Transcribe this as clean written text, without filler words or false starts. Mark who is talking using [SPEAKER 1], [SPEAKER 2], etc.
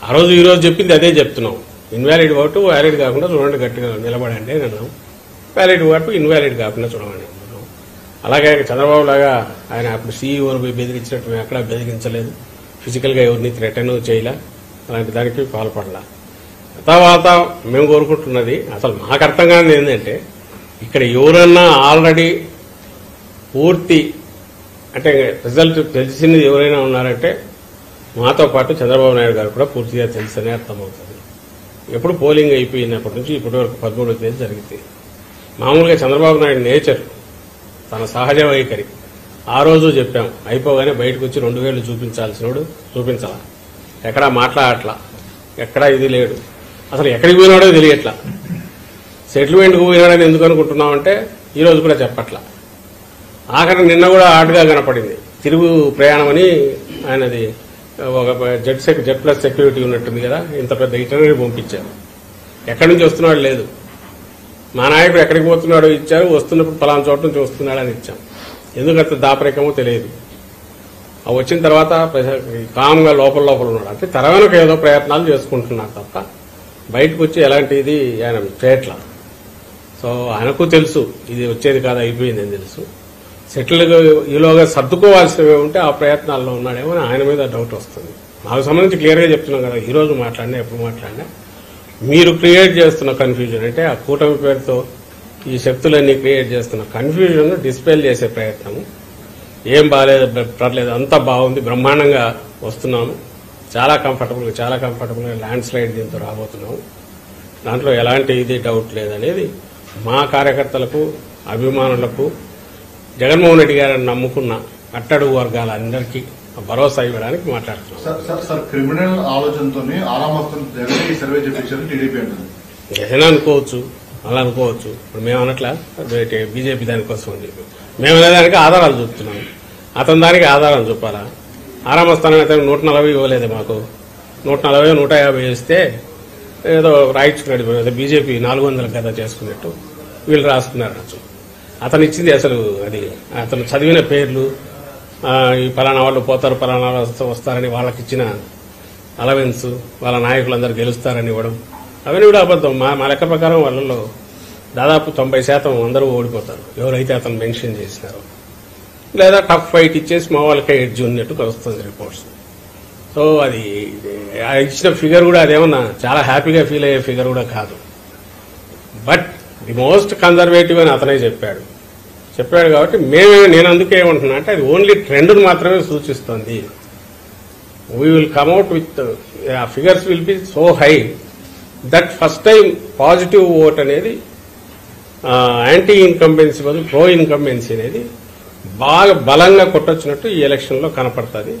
[SPEAKER 1] ఆ రోజు ఈ రోజు చెప్పింది అదే చెప్తున్నాం. ఇన్వాలిడ్ ఓటు వ్యాలిడ్ కాకుండా చూడండి, గట్టిగా నిలబడండి అని అన్నాం. వ్యాలిడ్ ఓటు ఇన్వాలిడ్ కాకుండా చూడమని అన్నాం. అలాగే చంద్రబాబు లాగా ఆయన అప్పుడు సీఈఓను బెదిరించినట్టు మేము ఎక్కడా బెదిరించలేదు. ఫిజికల్గా ఎవరిని థ్రెటన్ చేయలే, అలాంటి దానికి పాల్పడలా. తర్వాత మేము కోరుకుంటున్నది, అసలు మాకు అర్థం కానిది ఏంటంటే, ఇక్కడ ఎవరన్నా ఆల్రెడీ పూర్తి అంటే రిజల్ట్ తెలిసింది ఎవరైనా ఉన్నారంటే మాతో పాటు చంద్రబాబు నాయుడు గారు కూడా పూర్తిగా తెలుసనే అర్థమవుతుంది. ఎప్పుడు పోలింగ్ అయిపోయినప్పటి నుంచి ఇప్పటి వరకు 13వ తేదీ జరిగింది. మామూలుగా చంద్రబాబు నాయుడు నేచర్, తన సహజ వైఖరి. ఆ రోజు చెప్పాం, అయిపోగానే బయటకు వచ్చి 2000 చూపించాల్సినోడు చూపించాల, ఎక్కడా మాట్లాడట్లా, ఎక్కడా ఇది లేడు, అసలు ఎక్కడికి పోయినాడో తెలియట్లా. సెటిల్మెంట్కి పోయినాడని ఎందుకు అనుకుంటున్నామంటే ఈ రోజు కూడా చెప్పట్లా. ఆఖరి నిన్న కూడా ఆటగా కనపడింది, తిరుగు ప్రయాణం అని ఆయనది ఒక జెడ్ ప్లస్ సెక్యూరిటీ ఉన్నట్టుంది కదా, ఇంత పెద్ద ఇటనరీ పంపించారు. ఎక్కడి నుంచి వస్తున్నాడు లేదు, మా నాయకుడు ఎక్కడికి పోతున్నాడో ఇచ్చారు, వస్తున్నప్పుడు పలానా చోట నుంచి వస్తున్నాడని ఇచ్చాం. ఎందుకంత దాపరికమో తెలియదు. ఆ వచ్చిన తర్వాత కామ్గా లోపల ఉన్నాడు. అంటే తెర వెనుక ఏదో ప్రయత్నాలు చేసుకుంటున్నారు తప్ప బయటకు వచ్చి ఎలాంటి ఇది ఆయన చేయట్లా. సో ఆయనకు తెలుసు ఇది వచ్చేది కాదు, అయిపోయింది అని తెలుసు. సెటిల్ ఈలోగా సర్దుకోవాల్సినవి ఉంటే ఆ ప్రయత్నాల్లో ఉన్నాడేమో అని ఆయన మీద డౌట్ వస్తుంది. నాకు సంబంధించి క్లియర్గా చెప్తున్నాం కదా, ఈ రోజు మాట్లాడినా ఎప్పుడు మాట్లాడినా మీరు క్రియేట్ చేస్తున్న కన్ఫ్యూజన్, అంటే ఆ కూటమి పేరుతో ఈ శక్తులన్నీ క్రియేట్ చేస్తున్న కన్ఫ్యూజన్ డిస్పెల్ చేసే ప్రయత్నము. ఏం బాగాలేదు, పర్లేదు, అంతా బాగుంది, బ్రహ్మాండంగా వస్తున్నాము, చాలా కంఫర్టబుల్గా ల్యాండ్ స్లైడ్ దీంతో రాబోతున్నాము, దాంట్లో ఎలాంటి ఇది డౌట్ లేదనేది మా కార్యకర్తలకు, అభిమానులకు, జగన్మోహన్ రెడ్డి గారిని నమ్ముకున్న అట్టడుగు వర్గాలందరికీ భరోసా ఇవ్వడానికి మాట్లాడుతున్నాం.
[SPEAKER 2] సార్, క్రిమినల్ ఆలోచనతో సర్వే చేయించారు టీడీపీ అంటుంది.
[SPEAKER 1] ఏదైనా అనుకోవచ్చు, అలా అనుకోవచ్చు. ఇప్పుడు మేము అనట్లా బీజేపీ దానికోసం అని చెప్పి మేము అనేదానికి ఆధారాలు చూపుతున్నాం. అతని దానికి ఆధారాలు చూపాలా? ఆరామస్థానం అయితే 140 ఇవ్వలేదు మాకు, 140 150 ఇస్తే ఏదో రాయించుకున్నాడు. బీజేపీ 400 కదా చేసుకున్నట్టు వీళ్ళు రాసుకున్నారు. అతను ఇచ్చింది అసలు అది అతను చదివిన పేర్లు, ఈ పలానా వాళ్ళు పోతారు, పలానా వాళ్ళు వస్తారని వాళ్ళకి ఇచ్చిన అలవెన్స్, వాళ్ళ నాయకులందరూ గెలుస్తారని ఇవ్వడం, అవన్నీ కూడా అబద్దం. మా లెక్క ప్రకారం వాళ్ళలో దాదాపు 90% అందరూ ఓడిపోతారు ఎవరైతే అతను మెన్షన్ చేసినారో, లేదా టఫ్ ఫైట్ ఇచ్చేసి మా వాళ్ళకే ఎడ్జ్ ఉన్నట్టు వస్తుంది రిపోర్ట్స్. సో అది ఇచ్చిన ఫిగర్ కూడా అదేమన్నా చాలా హ్యాపీగా ఫీల్ అయ్యే ఫిగర్ కూడా కాదు. బట్ ది మోస్ట్ కన్జర్వేటివ్ అని అతనే చెప్పాడు కాబట్టి నేను అందుకే ఏమంటున్నా అంటే అది ఓన్లీ ట్రెండ్ను మాత్రమే సూచిస్తుంది. We will come out with figures will be so high that first time positive vote అనేది యాంటీ ఇన్కంబెన్సీ బదులు ప్రో ఇన్కంబెన్సీ అనేది బాగా బలంగా కొట్టొచ్చినట్టు ఈ ఎలక్షన్ లో కనపడుతుంది.